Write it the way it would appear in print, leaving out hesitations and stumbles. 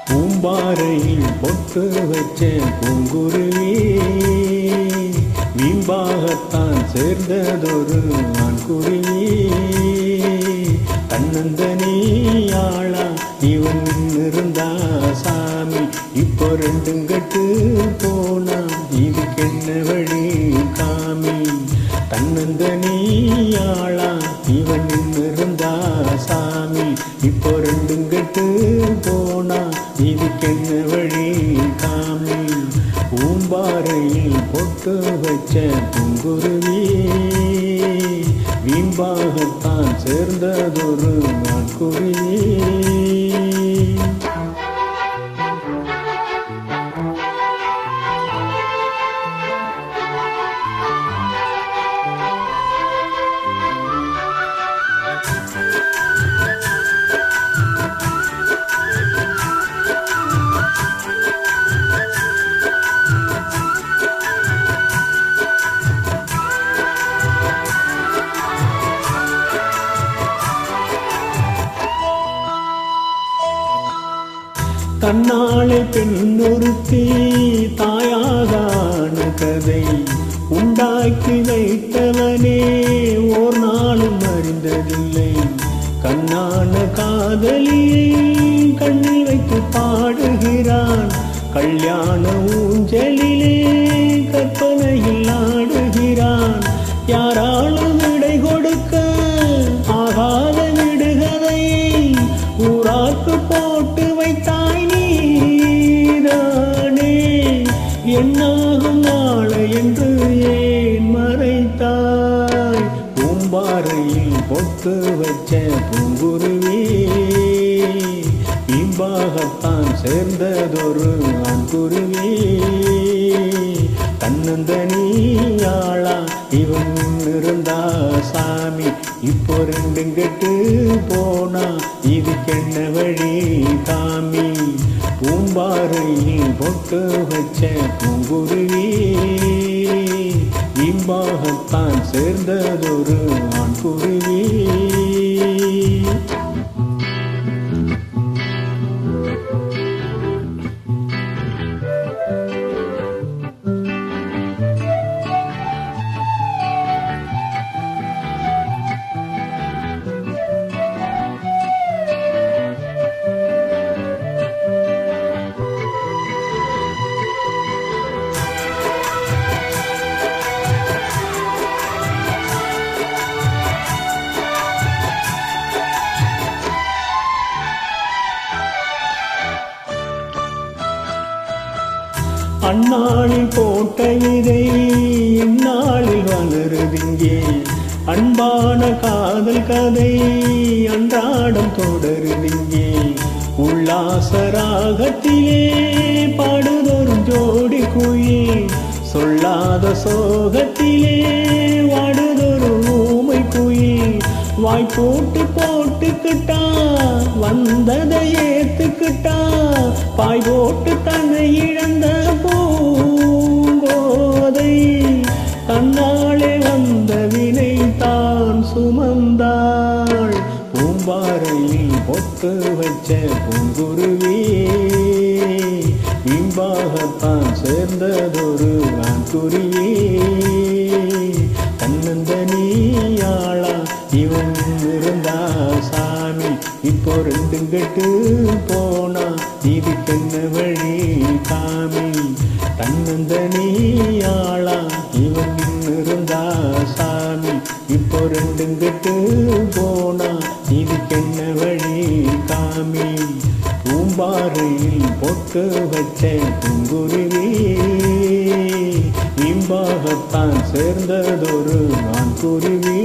பூம்பாறையில் பொட்டு வச்ச பூங்குருவி வீம்பாகத்தான் சேர்ந்ததொரு ஆண்குருவி. தன்னந்தனியாளா இவன் இருந்தா சாமி, இப்போ ரெண்டும் கட்டு போனா இதுக்கென்ன வழி காமி. தன்னந்தனியாளா இவன் இருந்தா சாமி, இப்போ ரெண்டும் கட்டு போனா இதுக்கென்ன வழி காமி. பூம்பாறையில் பொட்டு வச்ச பூங்குருவி வீம்பாகத்தான் சேர்ந்ததொரு ஆண்குருவி. தன்னாளை பெண்ணொருத்தி தாயாகான கதை உண்டாக்கி வைத்தவனே ஓர் நாளும் அறிந்ததில்லை. கண்ணான காதலியை கண்ணில் வைத்து பாடுகிறான், கல்யாண ஊஞ்சலிலே கற்பனையில் ஆடுகிறான். யாராலும் விடை கொடுக்க ஆகாத விடுகதை ஊராக்கு போட்டு வைத்தாய் நீதானே. என்னாகும் நாளை என்று ஏன் மறைத்தாய்? பூம்பாறையில் பொட்டு வச்ச பூங்குருவி வீம்பாகத்தான் சேர்ந்ததொரு ஆண்குருவி. தன்னந்தனியாளா இவன் இருந்தா சாமி, இப்போ ரெண்டும் கெட்டு போனா இதுக்கென்ன வழி காமி. பூம்பாறையில் பொட்டு வச்ச பூங்குருவி வீம்பாகத்தான் சேர்ந்ததொரு ஆண்குருவி. அந்நாளில் போட்ட விதை இந்நாளில் வளருதிங்கே. அன்பான காதல் கதை அன்றாடம் தொடருதிங்கே. உல்லாசராகத்திலே பாடுதொரு ஜோடி குயில், சொல்லாத சோகத்திலே வாடுதொரு ஊமை குயில். வாய் போட்டு போட்டுக்கிட்டா வந்ததை ஏத்துக்கிட்டா, பாய் போட்டு தன்னை இழந்த பூங்கோதை தன்னாலே வந்த வினை தான் சுமந்தாள். பூம்பாறையில் பொட்டு வச்ச பூங்குருவி வீம்பாகத்தான் சேர்ந்ததொரு ஆண்குருவி. தன்னந்தனியாளா இவன் இருந்தா சாமி, இப்போ ரெண்டும் கெட்டு போனா இதுக்கென்ன வழி காமி. தன்னந்தனியாளா இவன் இருந்தா சாமி, இப்போ ரெண்டும் கெட்டு போனா இதுக்கென்ன வழி காமி. பூம்பாறையில் பொட்டு வச்ச பூங்குருவி வீம்பாகத்தான் சேர்ந்ததொரு ஆண்குருவி.